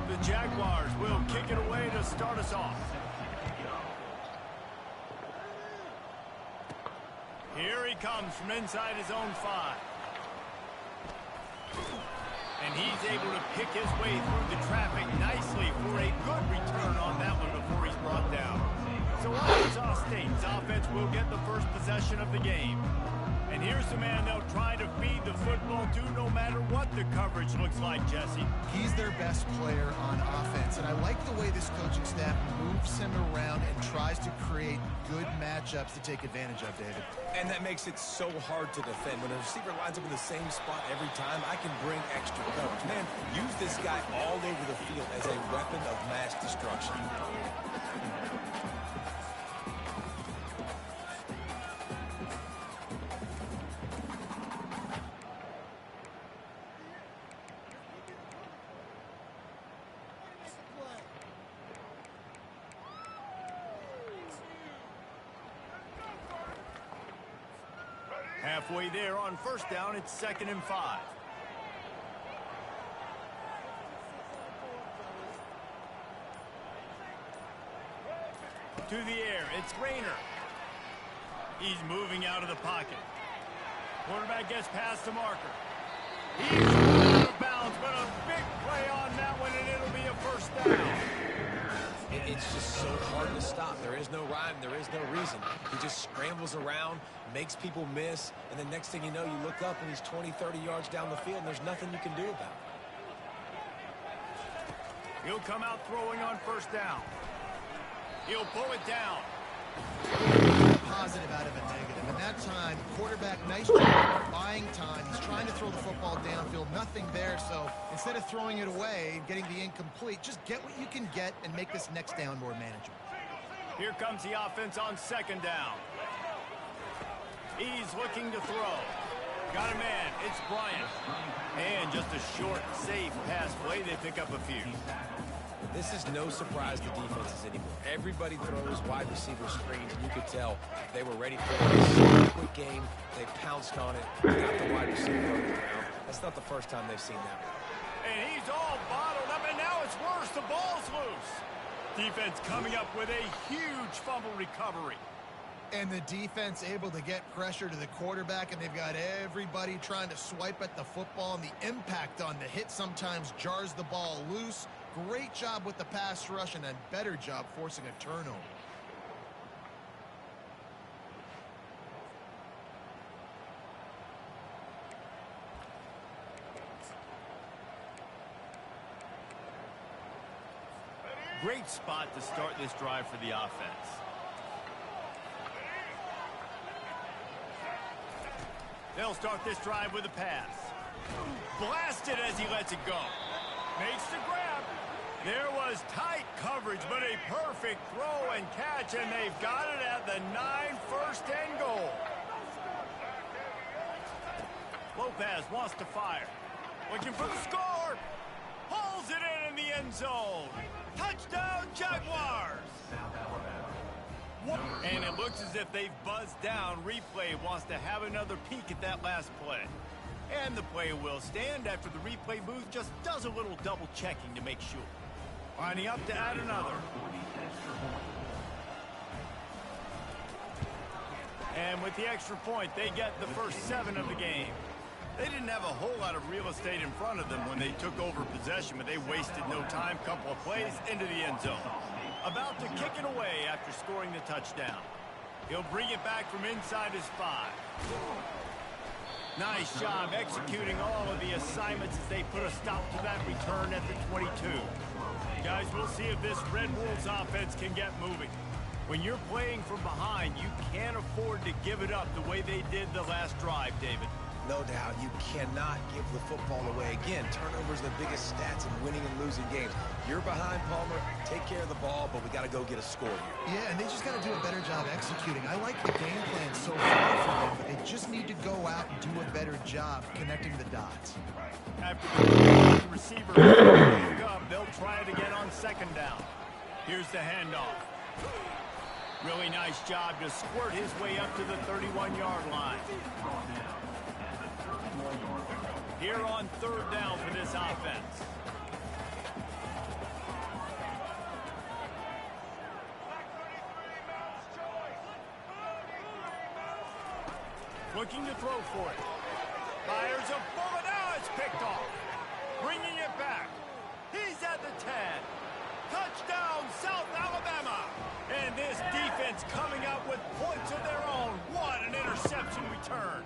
The Jaguars will kick it away to start us off. Here he comes from inside his own 5. And he's able to pick his way through the traffic nicely for a good return on that one before he's brought down. So Arkansas State's offense will get the first possession of the game. And here's the man they'll try to feed the football to no matter what the coverage looks like, Jesse. He's their best player on offense, and I like the way this coaching staff moves him around and tries to create good matchups to take advantage of, David. And that makes it so hard to defend. When a receiver lines up in the same spot every time, I can bring extra coverage. Man, use this guy all over the field as a weapon of mass destruction. Halfway there on first down, it's 2nd and 5. To the air, it's Rainer. He's moving out of the pocket. Quarterback gets past the marker. He's out of bounds, but a big play on that one, and it'll be a first down. It's just so hard to stop. There is no rhyme. There is no reason. He just scrambles around, makes people miss, and the next thing you know, you look up and he's 20, 30 yards down the field, and there's nothing you can do about it. He'll come out throwing on first down. He'll pull it down. Positive out of a negative. And that time, quarterback, nice job buying time. He's trying to throw the football downfield. Nothing there, so instead of throwing it away and getting the incomplete, just get what you can get and make this next down more manageable. Here comes the offense on 2nd down. He's looking to throw. Got a man. It's Bryant. And just a short, safe pass play. They pick up a few. This is no surprise to defenses anymore. Everybody throws wide receiver screens, and you could tell they were ready for this quick game. They pounced on it, got the wide receiver on the ground. That's not the first time they've seen that one. And he's all bottled up, and now it's worse. The ball's loose. Defense coming up with a huge fumble recovery. And the defense able to get pressure to the quarterback, and they've got everybody trying to swipe at the football, and the impact on the hit sometimes jars the ball loose. Great job with the pass rush and a better job forcing a turnover. Great spot to start this drive for the offense. They'll start this drive with a pass. Blasted as he lets it go. Makes the grab. There was tight coverage, but a perfect throw and catch, and they've got it at the 9, 1st and goal. Lopez wants to fire. Looking for the score. Pulls it in the end zone. Touchdown, Jaguars. And it looks as if they've buzzed down. Replay wants to have another peek at that last play. And the play will stand after the replay booth just does a little double checking to make sure. Lining up to add another. And with the extra point, they get the first 7 of the game. They didn't have a whole lot of real estate in front of them when they took over possession, but they wasted no time. Couple of plays into the end zone. About to kick it away after scoring the touchdown. He'll bring it back from inside his 5. Nice job executing all of the assignments as they put a stop to that return at the 22. Guys, we'll see if this Red Wolves offense can get moving. When you're playing from behind, you can't afford to give it up the way they did the last drive, David. No doubt, you cannot give the football away. Again, turnovers are the biggest stats in winning and losing games. You're behind, Palmer. Take care of the ball, but we got to go get a score here. Yeah, and they just got to do a better job executing. I like the game plan so far for them, but they just need to go out and do a better job connecting the dots. After the receiver broke up, they'll try it again on 2nd down. Here's the handoff. Really nice job to squirt his way up to the 31-yard line. here on third down for this offense. Looking to throw for it. Fires a bullet. Now it's picked off. Bringing it back. He's at the 10. Touchdown, South Alabama. And this defense coming out with points of their own. What an interception return.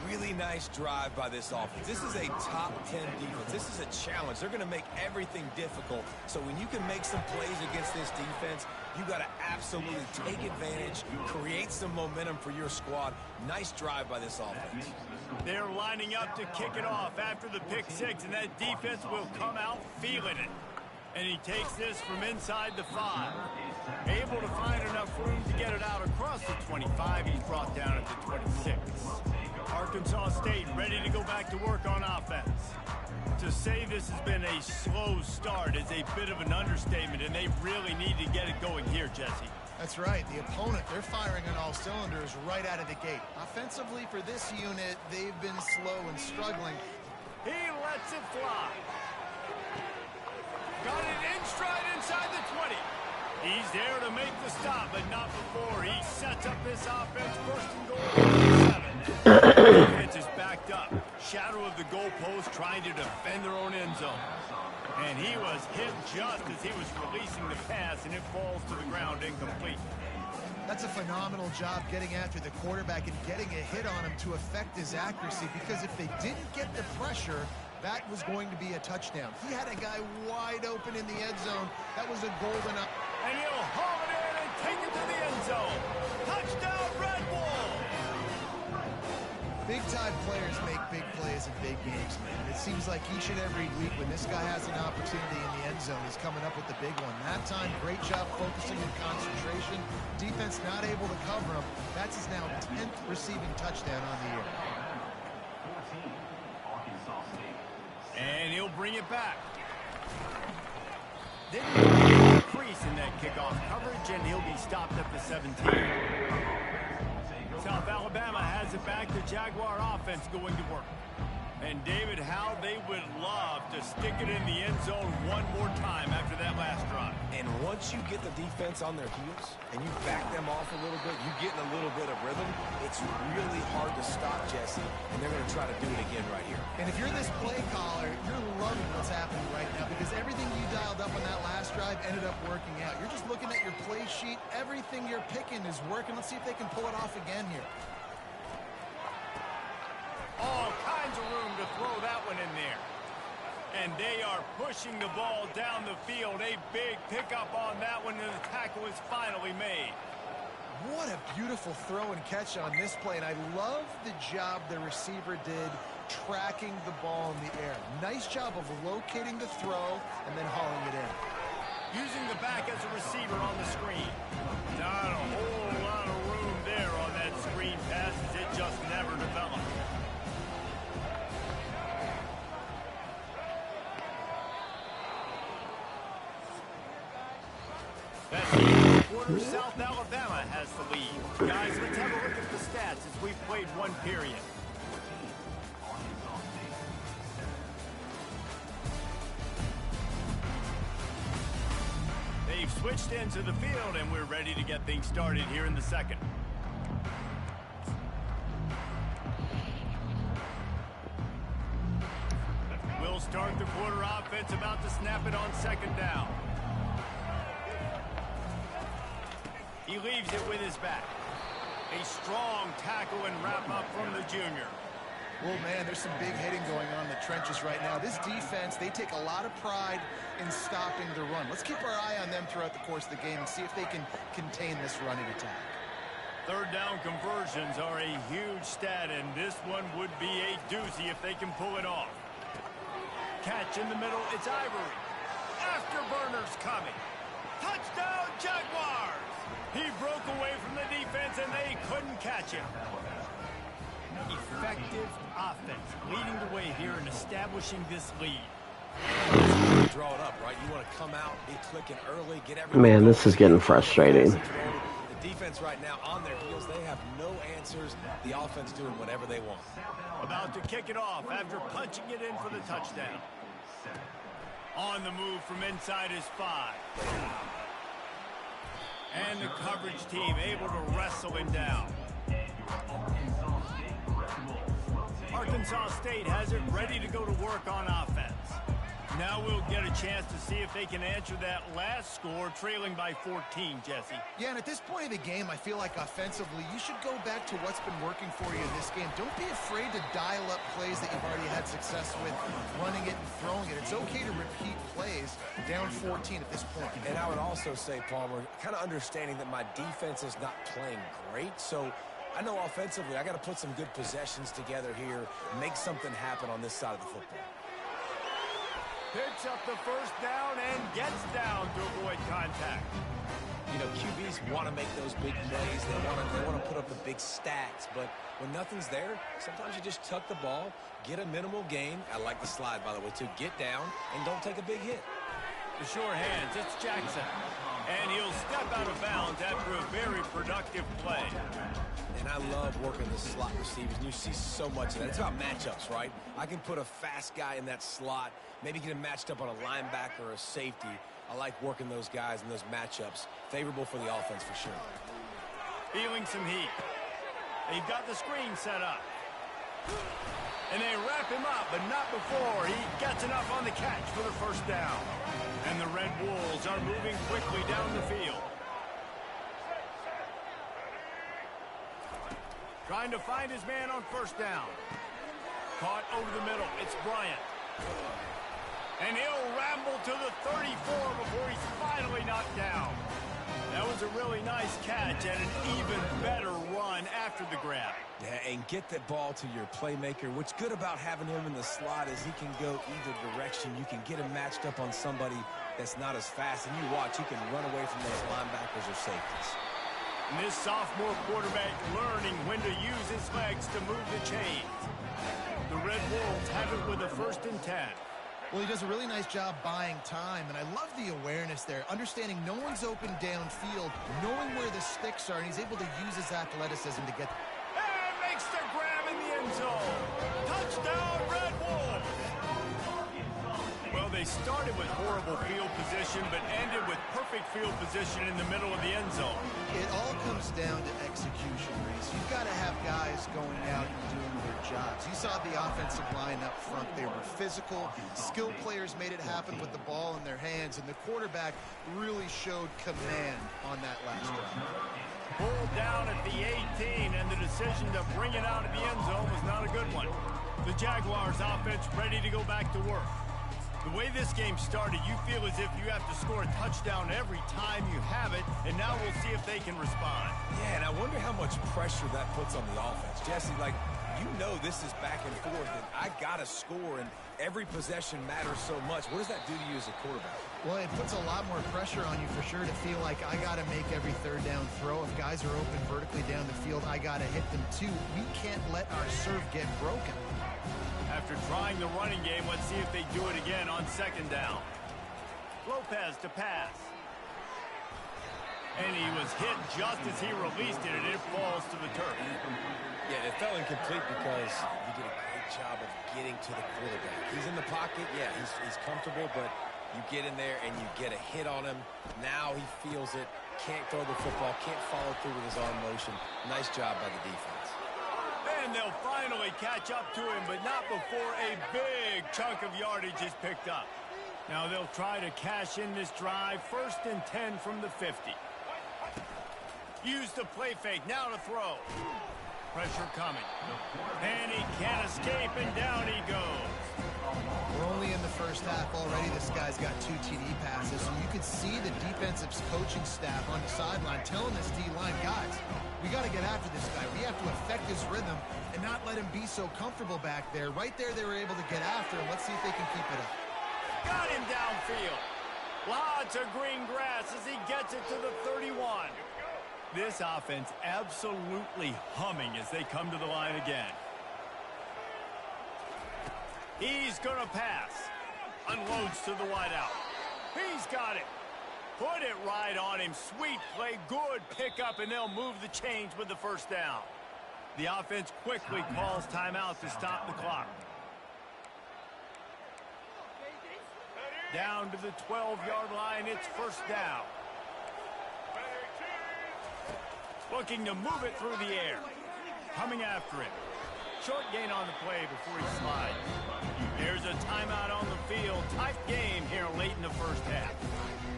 Really nice drive by this offense. This is a top 10 defense. This is a challenge. They're going to make everything difficult. So when you can make some plays against this defense, you got to absolutely take advantage, create some momentum for your squad. Nice drive by this offense. They're lining up to kick it off after the pick six, and that defense will come out feeling it. And he takes this from inside the 5. Able to find enough room to get it out across the 25. He's brought down at the 26. Arkansas State ready to go back to work on offense. To say this has been a slow start is a bit of an understatement, and they really need to get it going here, Jesse. That's right. The opponent, they're firing on all cylinders right out of the gate. Offensively for this unit, they've been slow and struggling. He lets it fly. Got it in stride inside the 20. He's there to make the stop, but not before he sets up this offense first and goal at the 7. Defense is backed up. Shadow of the goalpost trying to defend their own end zone. And he was hit just as he was releasing the pass, and it falls to the ground incomplete. That's a phenomenal job getting after the quarterback and getting a hit on him to affect his accuracy, because if they didn't get the pressure, that was going to be a touchdown. He had a guy wide open in the end zone. That was a golden up. And he'll haul it in and take it to the end zone. Touchdown, Red Bull! Big-time players make big plays in big games, man. It seems like each and every week when this guy has an opportunity in the end zone, he's coming up with the big one. That time, great job focusing and concentration. Defense not able to cover him. That's his now 10th receiving touchdown on the year. And he'll bring it back. Then he'll increase in that kickoff coverage, and he'll be stopped at the 17. South Alabama has it back. The Jaguar offense going to work. And David, how they would love to stick it in the end zone one more time after that last drive. And once you get the defense on their heels and you back them off a little bit, you get in a little bit of rhythm, it's really hard to stop, Jesse, and they're going to try to do it again right here. And if you're this play caller, you're loving what's happening right now, because everything you dialed up on that last drive ended up working out. You're just looking at your play sheet. Everything you're picking is working. Let's see if they can pull it off again here. All kinds of room to throw that one in there. And they are pushing the ball down the field. A big pickup on that one, and the tackle is finally made. What a beautiful throw and catch on this play, and I love the job the receiver did tracking the ball in the air. Nice job of locating the throw and then hauling it in. Using the back as a receiver on the screen. Not a whole lot of room there on that screen pass, as it just never developed. That's the quarter. South Alabama has the lead. Guys, let's have a look at the stats as we've played one period. They've switched into the field, and we're ready to get things started here in the second. We'll start the quarter offense, about to snap it on second down. He leaves it with his back. A strong tackle and wrap-up from the junior. Well, man, there's some big hitting going on in the trenches right now. This defense, they take a lot of pride in stopping the run. Let's keep our eye on them throughout the course of the game and see if they can contain this running attack. Third down conversions are a huge stat, and this one would be a doozy if they can pull it off. Catch in the middle, it's Ivory. Afterburner's coming. Touchdown, Jaguars! He broke away from the defense, and they couldn't catch him. Effective offense leading the way here and establishing this lead. Draw it up, right? You want to come out, be clicking early, get everything. Man, this is getting frustrating. The Defense right now on their heels. They have no answers. The offense doing whatever they want. About to kick it off after punching it in for the touchdown. On the move from inside his 5. And the coverage team able to wrestle him down. Arkansas State has it ready to go to work on offense. Now we'll get a chance to see if they can answer that last score, trailing by 14, Jesse. Yeah, and at this point of the game, I feel like offensively, you should go back to what's been working for you in this game. Don't be afraid to dial up plays that you've already had success with, running it and throwing it. It's okay to repeat plays down 14 at this point. And I would also say, Palmer, kind of understanding that my defense is not playing great, so I know offensively I got to put some good possessions together here, make something happen on this side of the football. Picks up the first down and gets down to avoid contact. You know, QBs want to make those big plays. They want to put up the big stats. But when nothing's there, sometimes you just tuck the ball, get a minimal gain. I like the slide, by the way, too. Get down and don't take a big hit. The sure hands, it's Jackson. And he'll step out of bounds after a very productive play. And I love working the slot receivers. And you see so much of that. It's about matchups, right? I can put a fast guy in that slot, maybe get him matched up on a linebacker or a safety. I like working those guys in those matchups. Favorable for the offense for sure. Feeling some heat. They've got the screen set up. And they wrap him up, but not before he gets enough on the catch for the first down. And the Red Wolves are moving quickly down the field. Trying to find his man on first down. Caught over the middle. It's Bryant. And he'll ramble to the 34 before he's finally knocked down. That was a really nice catch and an even better run after the grab. Yeah, and get that ball to your playmaker. What's good about having him in the slot is he can go either direction. You can get him matched up on somebody that's not as fast. And you watch, he can run away from those linebackers or safeties. And this sophomore quarterback learning when to use his legs to move the chains. The Red Wolves have it with a 1st and 10. Well, he does a really nice job buying time, and I love the awareness there, understanding no one's open downfield, knowing where the sticks are, and he's able to use his athleticism to get... And makes the grab in the end zone. Touchdown, Red Wolves! Well, they started with horrible field position, but ended with perfect field position in the middle of the end zone. It all comes down to execution, Reese. You've got to have guys going out and doing their jobs. You saw the offensive line up front. They were physical. Skilled players made it happen with the ball in their hands, and the quarterback really showed command on that last drive. Pulled down at the 18, and the decision to bring it out of the end zone was not a good one. The Jaguars offense ready to go back to work. The way this game started, you feel as if you have to score a touchdown every time you have it, and now we'll see if they can respond. Yeah, and I wonder how much pressure that puts on the offense. Jesse, like, you know this is back and forth, and I got to score, and every possession matters so much. What does that do to you as a quarterback? Well, it puts a lot more pressure on you for sure to feel like I got to make every 3rd down throw. If guys are open vertically down the field, I got to hit them too. We can't let our serve get broken. After trying the running game, let's see if they do it again on 2nd down. Lopez to pass. And he was hit just as he released it, and it falls to the turf. Yeah, it fell incomplete because you did a great job of getting to the quarterback. He's in the pocket. Yeah, he's comfortable, but you get in there and you get a hit on him. Now he feels it. Can't throw the football. Can't follow through with his arm motion. Nice job by the defense. And they'll finally catch up to him, but not before a big chunk of yardage is picked up. Now they'll try to cash in this drive. 1st and 10 from the 50. Use the play fake. Now to throw. Pressure coming. And he can't escape, and down he goes. We're only in the first half already. This guy's got 2 TD passes, so you could see the defensive coaching staff on the sideline telling this D-line, guys, we got to get after this guy. We have to affect his rhythm and not let him be so comfortable back there. Right there, they were able to get after him. Let's see if they can keep it up. Got him downfield. Lots of green grass as he gets it to the 31. This offense absolutely humming as they come to the line again. He's going to pass. Unloads to the wideout. He's got it. Put it right on him. Sweet play, good pickup, and they'll move the chains with the first down. The offense quickly calls timeout to stop the clock. Down to the 12-yard line, it's first down. Looking to move it through the air. Coming after him. Short gain on the play before he slides. There's a timeout on the field. Tight game here late in the first half.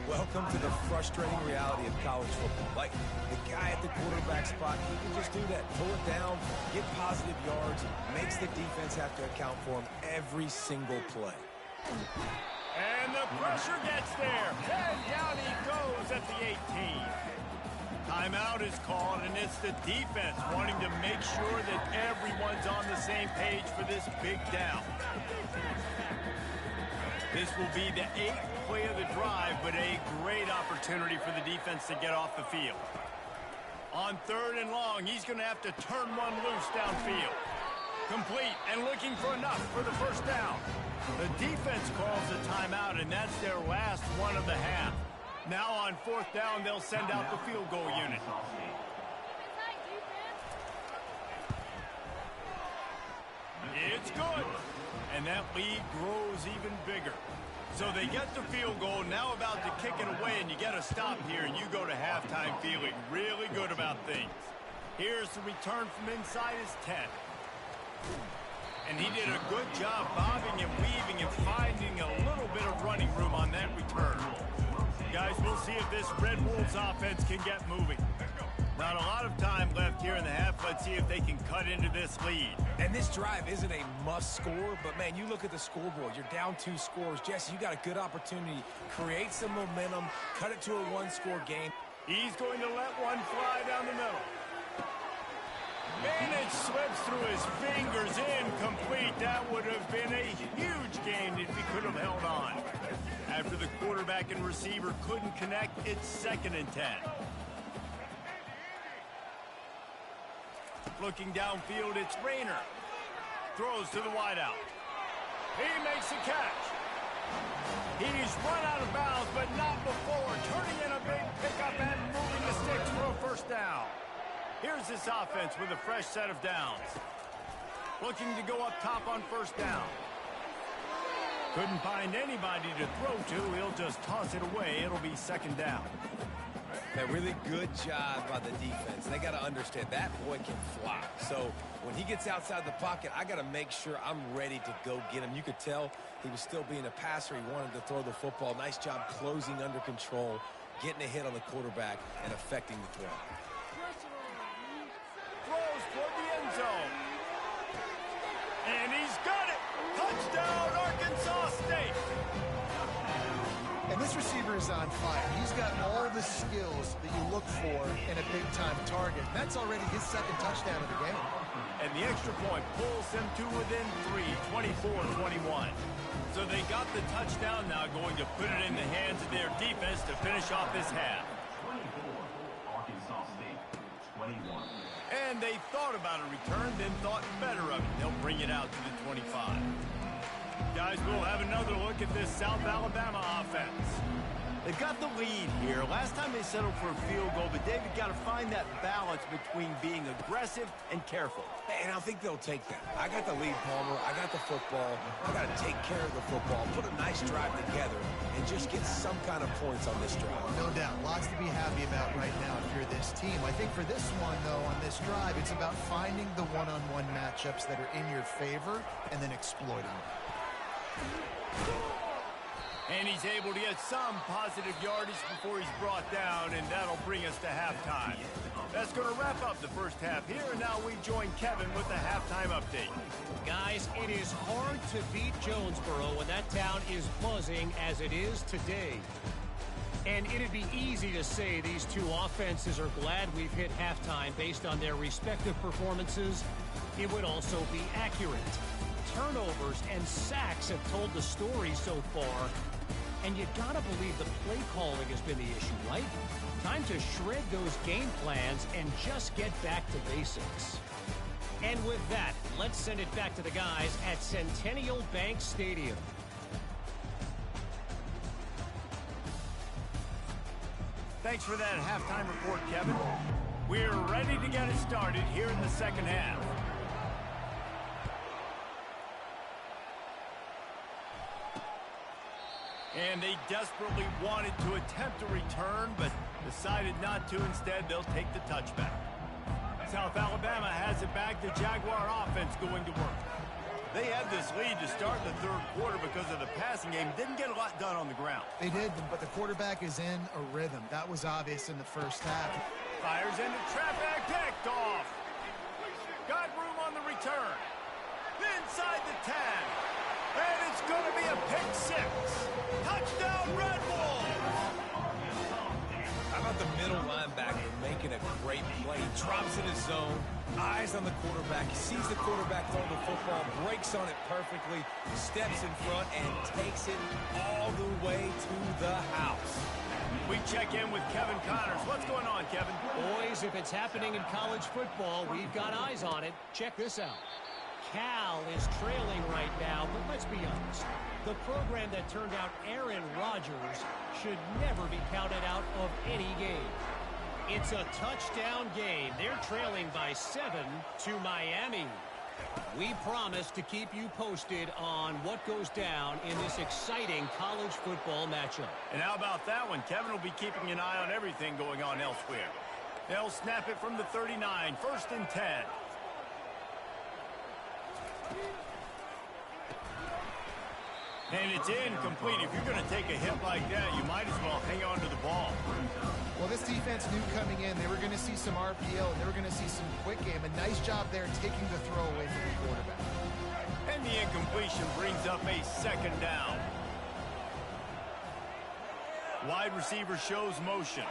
Welcome to the frustrating reality of college football. Like, the guy at the quarterback spot, he can just do that. Pull it down, get positive yards, makes the defense have to account for him every single play. And the pressure gets there. And down he goes at the 18. Timeout is called, and it's the defense wanting to make sure that everyone's on the same page for this big down. This will be the 8th play of the drive, but a great opportunity for the defense to get off the field. On 3rd and long, he's going to have to turn one loose downfield. Complete and looking for enough for the first down. The defense calls a timeout, and that's their last one of the half. Now on 4th down, they'll send out the field goal unit. It's good. And that lead grows even bigger. So they get the field goal, now about to kick it away, and you get a stop here, and you go to halftime feeling really good about things. Here's the return from inside his 10. And he did a good job bobbing and weaving and finding a little bit of running room on that return. Guys, we'll see if this Red Wolves offense can get moving. Not a lot of time left here in the half. Let's see if they can cut into this lead. And this drive isn't a must score, but man, you look at the scoreboard. You're down 2 scores. Jesse, you got a good opportunity. Create some momentum. Cut it to a 1-score game. He's going to let one fly down the middle. And it slips through his fingers, incomplete. That would have been a huge gain if he could have held on. After the quarterback and receiver couldn't connect, it's 2nd and 10. Looking downfield, it's Rayner. Throws to the wideout. He makes a catch. He's run out of bounds, but not before. Turning in a big pickup and moving the sticks for a first down. Here's this offense with a fresh set of downs. Looking to go up top on first down. Couldn't find anybody to throw to. He'll just toss it away. It'll be 2nd down. A really good job by the defense. They got to understand that boy can fly. So when he gets outside the pocket, I got to make sure I'm ready to go get him. You could tell he was still being a passer. He wanted to throw the football. Nice job closing under control, getting a hit on the quarterback, and affecting the throw. Throws toward the end zone. And he's got it. Touchdown, Arkansas State. And this receiver is on fire. He's got all the skills that you look for in a big-time target. That's already his 2nd touchdown of the game. And the extra point pulls them to within 3, 24-21. So they got the touchdown, now going to put it in the hands of their defense to finish off this half. 24, Arkansas State, 21. And they thought about a return, then thought better of it. They'll bring it out to the 25. Guys, we'll have another look at this South Alabama offense. They've got the lead here. Last time they settled for a field goal, but David got to find that balance between being aggressive and careful. And I think they'll take that. I got the lead, Palmer. I got the football. I got to take care of the football, put a nice drive together, and just get some kind of points on this drive. No doubt. Lots to be happy about right now if you're this team. I think for this one, though, on this drive, it's about finding the one-on-one matchups that are in your favor and then exploiting them. And he's able to get some positive yardage before he's brought down, and that'll bring us to halftime. That's going to wrap up the first half here, and now we join Kevin with the halftime update. Guys, it is hard to beat Jonesboro when that town is buzzing as it is today. And it'd be easy to say these two offenses are glad we've hit halftime based on their respective performances. It would also be accurate. Turnovers and sacks have told the story so far. And you gotta believe the play calling has been the issue, right? Time to shred those game plans and just get back to basics. And with that, let's send it back to the guys at Centennial Bank Stadium. Thanks for that halftime report, Kevin. We're ready to get it started here in the second half. And they desperately wanted to attempt a return, but decided not to. Instead, they'll take the touchback. South Alabama has it back. The Jaguar offense going to work. They had this lead to start the third quarter because of the passing game. Didn't get a lot done on the ground. They did, but the quarterback is in a rhythm. That was obvious in the first half. Fires into traffic, picked off. Got room on the return. Inside the 10. And it's going to be a pick six. Touchdown, Red Bulls! How about the middle linebacker making a great play? He drops in his zone, eyes on the quarterback. He sees the quarterback throw the football, breaks on it perfectly, steps in front, and takes it all the way to the house. We check in with Kevin Connors. What's going on, Kevin? Boys, if it's happening in college football, we've got eyes on it. Check this out. Cal is trailing right now, but let's be honest. The program that turned out Aaron Rodgers should never be counted out of any game. It's a touchdown game. They're trailing by 7 to Miami. We promise to keep you posted on what goes down in this exciting college football matchup. And how about that one? Kevin will be keeping an eye on everything going on elsewhere. They'll snap it from the 39, 1st and 10. And it's incomplete. If you're going to take a hit like that, you might as well hang on to the ball. Well, this defense knew coming in they were going to see some RPO, and they were going to see some quick game. A nice job there taking the throw away from the quarterback. And the incompletion brings up a second down. Wide receiver shows motion.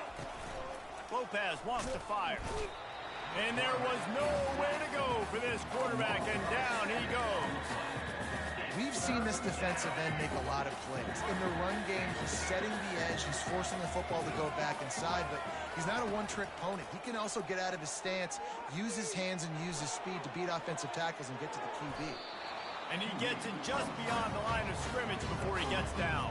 Lopez wants to fire. And there was nowhere to go for this quarterback, and down he goes. We've seen this defensive end make a lot of plays. In the run game, he's setting the edge. He's forcing the football to go back inside, but he's not a one-trick pony. He can also get out of his stance, use his hands, and use his speed to beat offensive tackles and get to the QB. And he gets it just beyond the line of scrimmage before he gets down.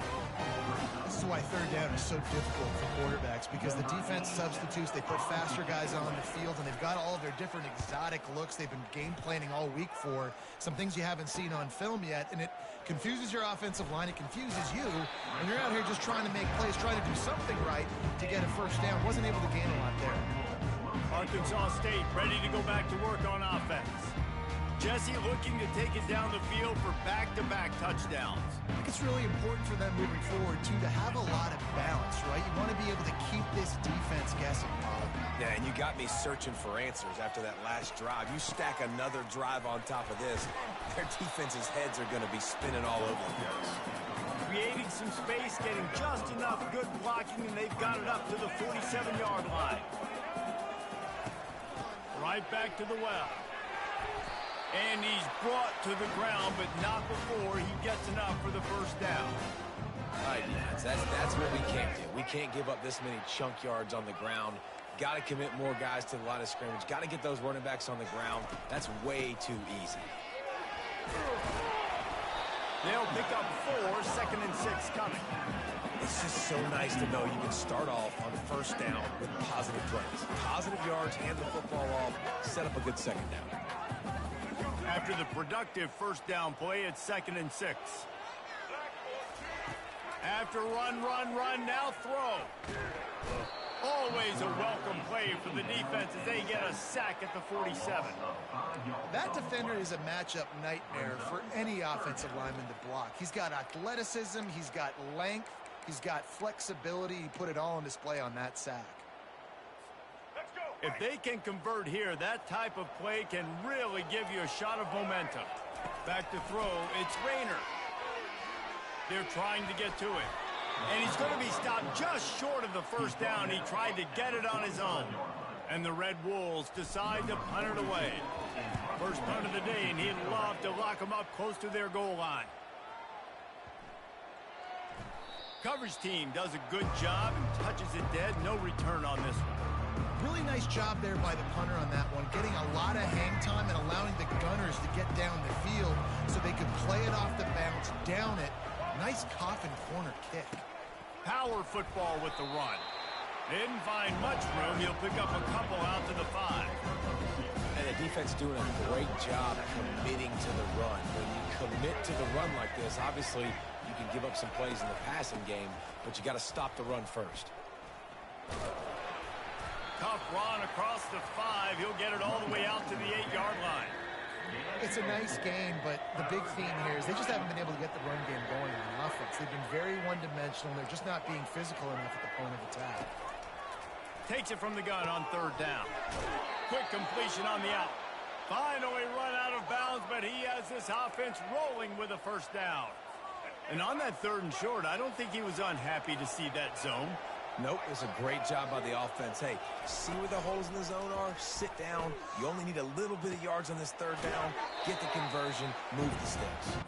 This is why third down is so difficult for quarterbacks, because the defense substitutes. They put faster guys on the field, and they've got all of their different exotic looks they've been game planning all week for. Some things you haven't seen on film yet, and it confuses your offensive line. It confuses you, and you're out here just trying to make plays, trying to do something right to get a first down. Wasn't able to gain a lot there. Arkansas State ready to go back to work on offense. Jesse looking to take it down the field for back-to-back touchdowns. I think it's really important for them moving forward, too, to have a lot of balance, right? You want to be able to keep this defense guessing, Bob. Yeah, and you got me searching for answers after that last drive. You stack another drive on top of this, their defense's heads are going to be spinning all over the place. Creating some space, getting just enough good blocking, and they've got it up to the 47-yard line. Right back to the well. And he's brought to the ground, but not before he gets enough for the first down. All right, defense, that's what we can't do. We can't give up this many chunk yards on the ground. Got to commit more guys to the line of scrimmage. Got to get those running backs on the ground. That's way too easy. They'll pick up 4, 2nd and 6 coming. It's just so nice to know you can start off on first down with positive plays. Positive yards, hand the football off, set up a good second down. After the productive first down play, it's 2nd and 6. After run, now throw. Always a welcome play for the defense as they get a sack at the 47. That defender is a matchup nightmare for any offensive lineman to block. He's got athleticism, he's got length, he's got flexibility. He put it all on display on that sack. If they can convert here, that type of play can really give you a shot of momentum. Back to throw, it's Rayner. They're trying to get to it. And he's going to be stopped just short of the first down. He tried to get it on his own. And the Red Wolves decide to punt it away. First punt of the day, and he'd love to lock them up close to their goal line. Coverage team does a good job and touches it dead. No return on this one. Really nice job there by the punter on that one, getting a lot of hang time and allowing the gunners to get down the field so they could play it off the bounce, down it. Nice coffin corner kick. Power football with the run. Didn't find much room. He'll pick up a couple out to the 5. And the defense doing a great job committing to the run. When you commit to the run like this, obviously you can give up some plays in the passing game, but you got to stop the run first. Tough run across the 5. He'll get it all the way out to the 8-yard line. It's a nice game, but the big theme here is they just haven't been able to get the run game going on offense. They've been very one-dimensional. They're just not being physical enough at the point of attack. Takes it from the gun on 3rd down. Quick completion on the out. Finally run out of bounds, but he has this offense rolling with a 1st down. And on that 3rd and short, I don't think he was unhappy to see that zone. Nope, it's a great job by the offense. Hey, see where the holes in the zone are? Sit down. You only need a little bit of yards on this 3rd down. Get the conversion. Move the sticks.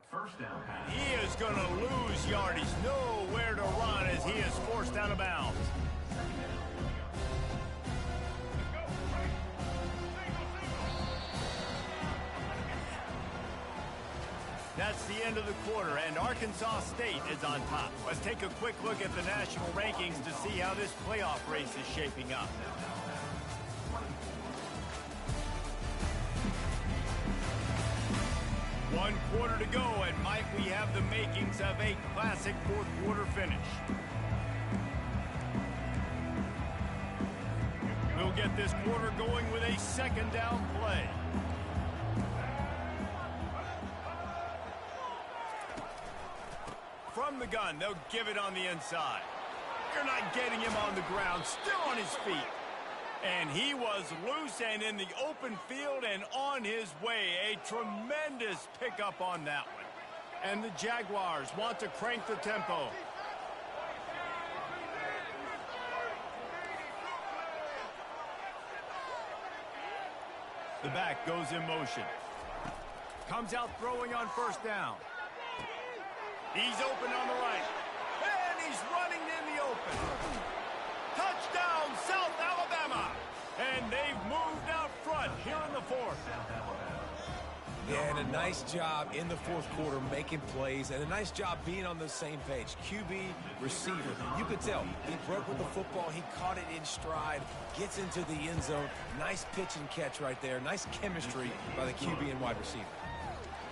First down pass. He is going to lose yardage. Nowhere to run as he is forced out of bounds. That's the end of the quarter, and Arkansas State is on top. Let's take a quick look at the national rankings to see how this playoff race is shaping up. One quarter to go, and might we have the makings of a classic fourth quarter finish. We'll get this quarter going with a second down play. From the gun, they'll give it on the inside. You're not getting him on the ground, still on his feet. And he was loose and in the open field and on his way. A tremendous pickup on that one. And the Jaguars want to crank the tempo. The back goes in motion. Comes out throwing on first down. He's open on the right. And he's running in the open. Touchdown, South Alabama. And they've moved out front here in the fourth. Yeah, and a nice job in the fourth quarter making plays, and a nice job being on the same page. QB, receiver. You could tell he broke with the football. He caught it in stride, gets into the end zone. Nice pitch and catch right there. Nice chemistry by the QB and wide receiver.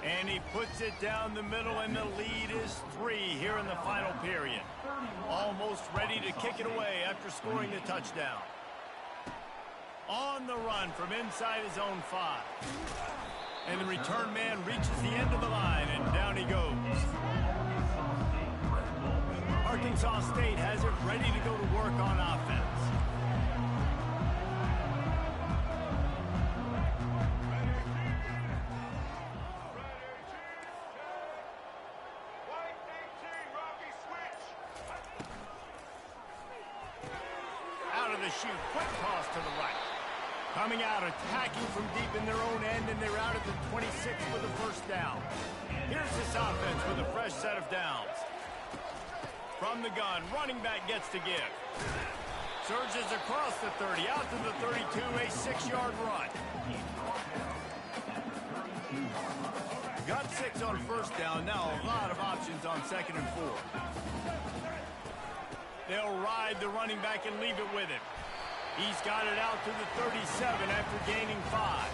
And he puts it down the middle, and the lead is 3 here in the final period. Almost ready to kick it away after scoring the touchdown. On the run from inside his own 5. And the return man reaches the end of the line, and down he goes. Arkansas State has it ready to go to work on offense. Shoot, quick toss to the right. Coming out, attacking from deep in their own end, and they're out at the 26 for the first down. Here's this offense with a fresh set of downs. From the gun, running back gets to give. Surges across the 30, out to the 32, a 6-yard run. Got 6 on first down, now a lot of options on second and 4. They'll ride the running back and leave it with him. He's got it out to the 37 after gaining 5.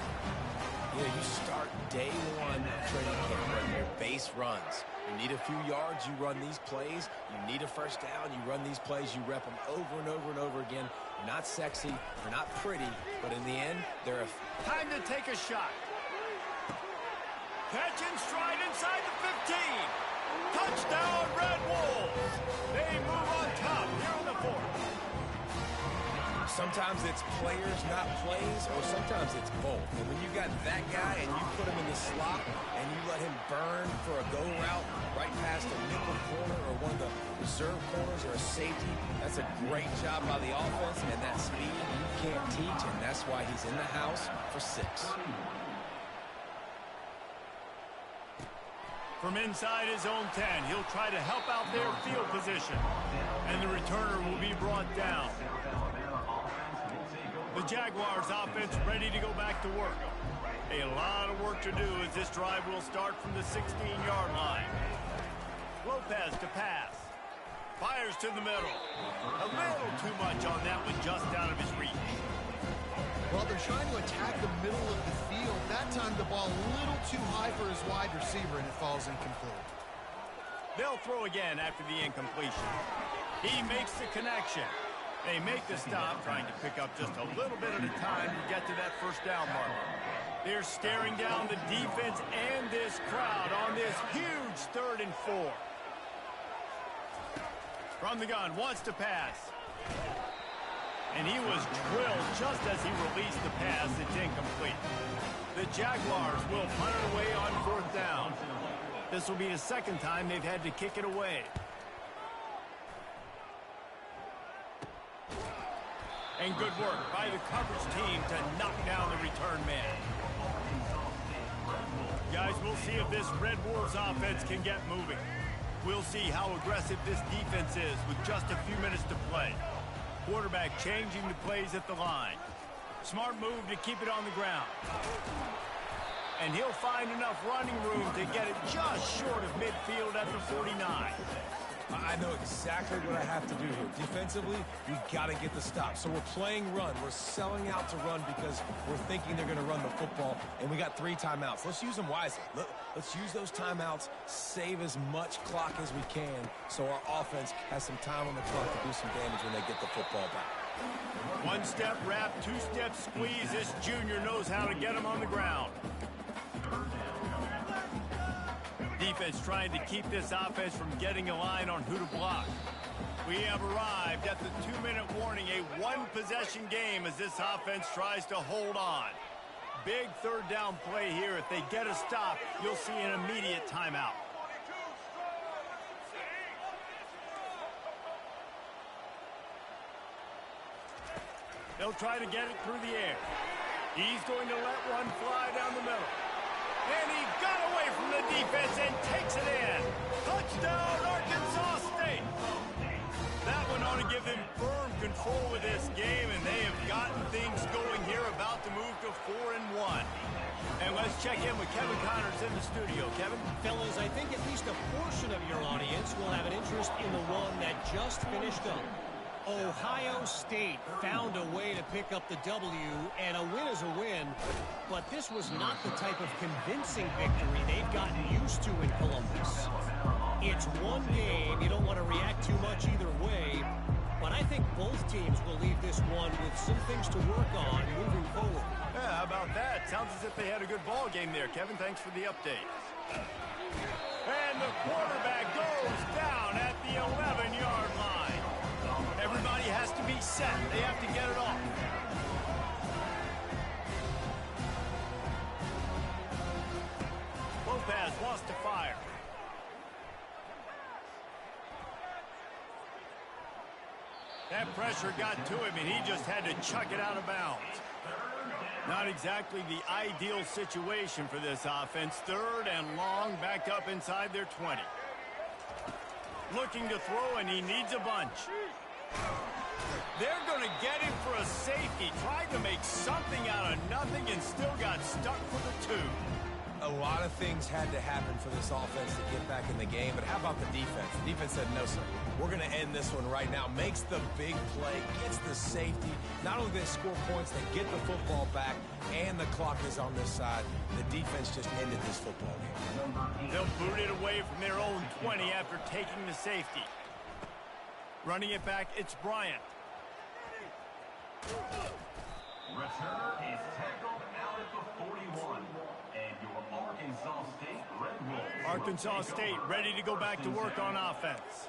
Yeah, you start day one of training camp running your base runs. You need a few yards, you run these plays. You need a first down, you run these plays. You rep them over and over and over again. They're not sexy, they're not pretty, but in the end, they're time to take a shot. Catch and stride inside the 15. Touchdown, Red Wolves. They move on top here in the fourth. Sometimes it's players, not plays, or sometimes it's both. And when you got that guy and you put him in the slot and you let him burn for a go route right past a nickel corner or one of the reserve corners or a safety, that's a great job by the offense, and that speed you can't teach, and that's why he's in the house for 6. From inside his own 10, he'll try to help out their field position. And the returner will be brought down. The Jaguars offense ready to go back to work. A lot of work to do as this drive will start from the 16-yard line. Lopez to pass. Fires to the middle. A little too much on that one, just out of his reach. Well, they're trying to attack the middle of the field. That time the ball a little too high for his wide receiver, and it falls incomplete. They'll throw again after the incompletion. He makes the connection. They make the stop, trying to pick up just a little bit at a time to get to that first down mark. They're staring down the defense and this crowd on this huge 3rd and 4. From the gun, wants to pass. And he was drilled just as he released the pass. It's incomplete. The Jaguars will punt it away on 4th down. This will be the second time they've had to kick it away. And good work by the coverage team to knock down the return man. Guys, we'll see if this Red Wolves offense can get moving. We'll see how aggressive this defense is with just a few minutes to play. Quarterback changing the plays at the line. Smart move to keep it on the ground. And he'll find enough running room to get it just short of midfield at the 49. I know exactly what I have to do here. Defensively, we've got to get the stop. So we're playing run. We're selling out to run because we're thinking they're going to run the football, and we got 3 timeouts. Let's use them wisely. Let's use those timeouts, save as much clock as we can so our offense has some time on the clock to do some damage when they get the football back. 1-step wrap, 2-step squeeze. This junior knows how to get him on the ground. Defense trying to keep this offense from getting a line on who to block. We have arrived at the 2-minute warning, a 1-possession game as this offense tries to hold on. Big 3rd down play here. If they get a stop, you'll see an immediate timeout. They'll try to get it through the air. He's going to let one fly down the middle. And he got away from the defense and takes it in. Touchdown, Arkansas State. That one ought to give them firm control of this game, and they have gotten things going here, about to move to 4-1. And let's check in with Kevin Connors in the studio. Kevin? Fellas, I think at least a portion of your audience will have an interest in the one that just finished up. Ohio State found a way to pick up the W, and a win is a win, but this was not the type of convincing victory they've gotten used to in Columbus. It's one game. You don't want to react too much either way, but I think both teams will leave this one with some things to work on moving forward. Yeah, how about that? Sounds as if they had a good ball game there. Kevin, thanks for the update. And the quarterback goes down at the 11-yard line. Everybody has to be set. They have to get it off. Lopez wants to fire. That pressure got to him, and he just had to chuck it out of bounds. Not exactly the ideal situation for this offense. 3rd and long, back up inside their 20. Looking to throw, and he needs a bunch. They're going to get him for a safety. Tried to make something out of nothing and still got stuck for the 2. A lot of things had to happen for this offense to get back in the game, but how about the defense? The defense said, no, sir, we're going to end this one right now. Makes the big play, gets the safety. Not only do they score points, they get the football back, and the clock is on this side. The defense just ended this football game. They'll boot it away from their own 20 after taking the safety. Running it back, it's Bryant. Returner is tackled out at the 41. And your Arkansas State Red Wolves. Arkansas State ready to go back to work on offense.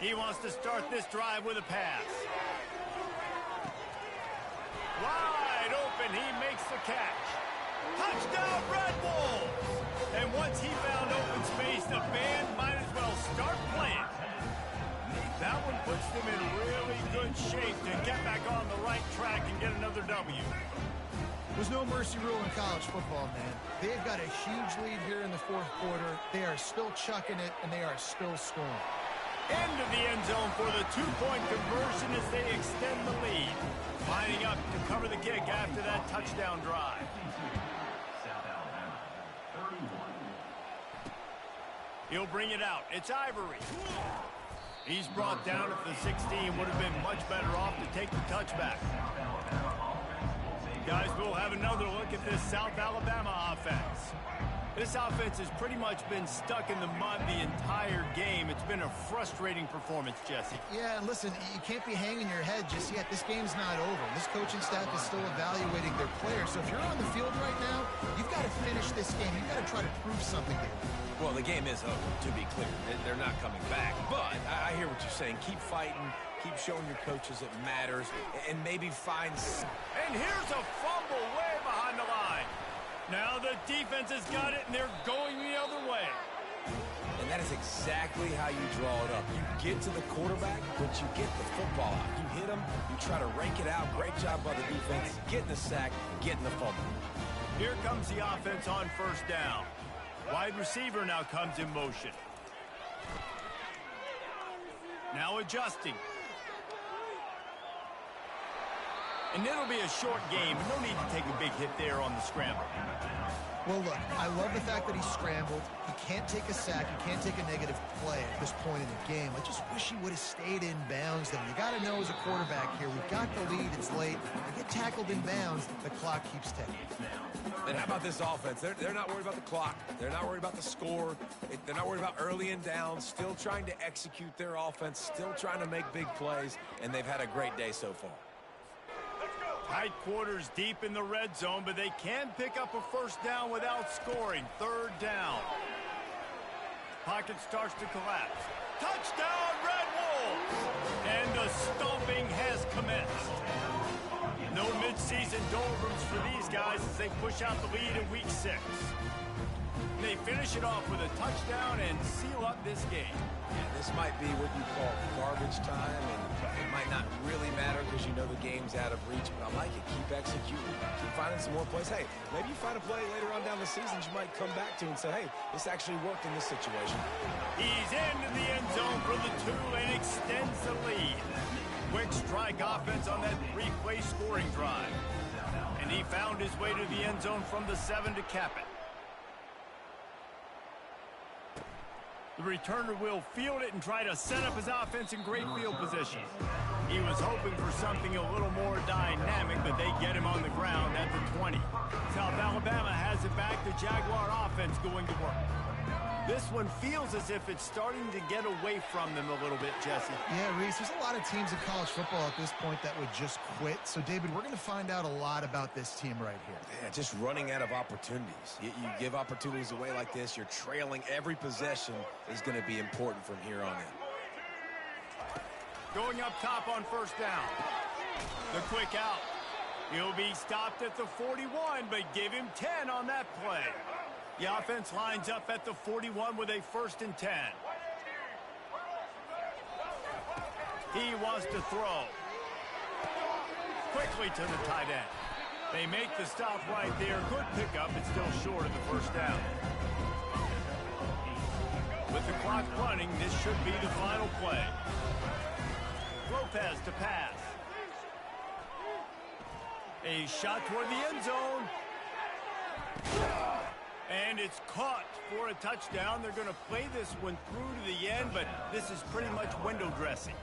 He wants to start this drive with a pass. Wide open, he makes the catch. Touchdown, Red Wolves! And once he found open space, the band might as well start playing. That one puts them in really good shape to get back on the right track and get another W. There's no mercy rule in college football, man. They've got a huge lead here in the 4th quarter. They are still chucking it, and they are still scoring. Into the end zone for the 2-point conversion as they extend the lead. Lining up to cover the kick after that touchdown drive. South Alabama, 31. He'll bring it out. It's Ivory. He's brought down at the 16. Would have been much better off to take the touchback. Guys, we'll have another look at this South Alabama offense. This offense has pretty much been stuck in the mud the entire game. It's been a frustrating performance, Jesse. Yeah, and listen, you can't be hanging your head just yet. This game's not over. This coaching staff is still evaluating their players. So if you're on the field right now, you've got to finish this game. You've got to try to prove something here. Well, the game is over, to be clear. They're not coming back. But I hear what you're saying. Keep fighting. Keep showing your coaches it matters. And maybe find... And here's a fumble way behind the line. Now the defense has got it, and they're going the other way. And that is exactly how you draw it up. You get to the quarterback, but you get the football out. You hit him, you try to rake it out. Great job by the defense. Getting the sack, getting the fumble. Here comes the offense on 1st down. Wide receiver now comes in motion. Now adjusting. And it'll be a short game. No need to take a big hit there on the scramble. Well, look, I love the fact that he scrambled. He can't take a sack. He can't take a negative play at this point in the game. I just wish he would have stayed in bounds, though. You got to know as a quarterback here, we've got the lead. It's late. You get tackled in bounds, the clock keeps ticking. And how about this offense? They're not worried about the clock. They're not worried about the score. They're not worried about early and down. Still trying to execute their offense. Still trying to make big plays. And they've had a great day so far. Tight quarters deep in the red zone, but they can pick up a first down without scoring. Third down. Pocket starts to collapse. Touchdown, Red Wolves! And the stomping has commenced. No midseason doldrums for these guys as they push out the lead in Week 6. They finish it off with a touchdown and seal up this game. Yeah, this might be what you call garbage time, and it might not really matter because you know the game's out of reach, but I like it. Keep executing. Keep finding some more plays. Hey, maybe you find a play later on down the season you might come back to and say, hey, this actually worked in this situation. He's into the end zone for the 2 and extends the lead. Quick strike offense on that 3-play scoring drive. And he found his way to the end zone from the 7 to cap it. The returner will field it and try to set up his offense in great field position. He was hoping for something a little more dynamic, but they get him on the ground at the 20. South Alabama has it back. The Jaguar offense going to work. This one feels as if it's starting to get away from them a little bit, Jesse. Yeah, Reese, there's a lot of teams in college football at this point that would just quit. So, David, we're going to find out a lot about this team right here. Yeah, just running out of opportunities. You give opportunities away like this, you're trailing. Every possession is going to be important from here on in. Going up top on first down. The quick out. He'll be stopped at the 41, but give him 10 on that play. The offense lines up at the 41 with a 1st and 10. He wants to throw. Quickly to the tight end. They make the stop right there. Good pickup, but still short of the first down. With the clock running, this should be the final play. Lopez to pass. A shot toward the end zone. And it's caught for a touchdown. They're going to play this one through to the end, but this is pretty much window dressing.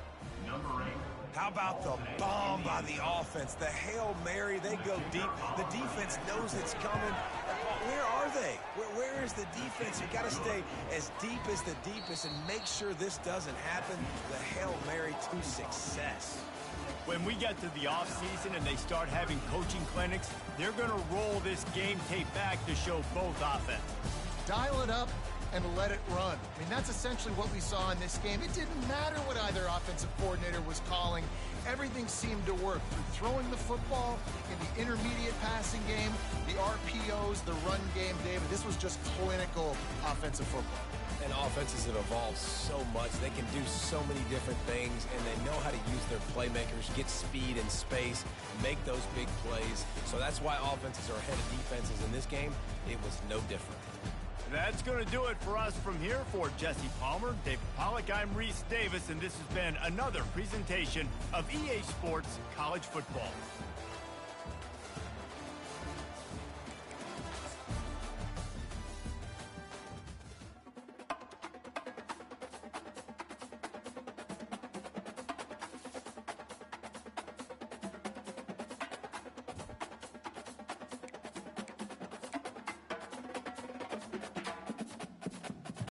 How about the bomb by the offense? The Hail Mary, they go deep. The defense knows it's coming. Where are they? Where is the defense? You got to stay as deep as the deepest and make sure this doesn't happen. The Hail Mary to success. When we get to the offseason and they start having coaching clinics, they're going to roll this game tape back to show both offenses. Dial it up and let it run. I mean, that's essentially what we saw in this game. It didn't matter what either offensive coordinator was calling. Everything seemed to work through throwing the football, in the intermediate passing game, the RPOs, the run game, David. This was just clinical offensive football. And offenses have evolved so much. They can do so many different things, and they know how to use their playmakers, get speed and space, make those big plays. So that's why offenses are ahead of defenses in this game. It was no different. That's going to do it for us from here. For Jesse Palmer, David Pollack, I'm Reese Davis, and this has been another presentation of EA Sports College Football.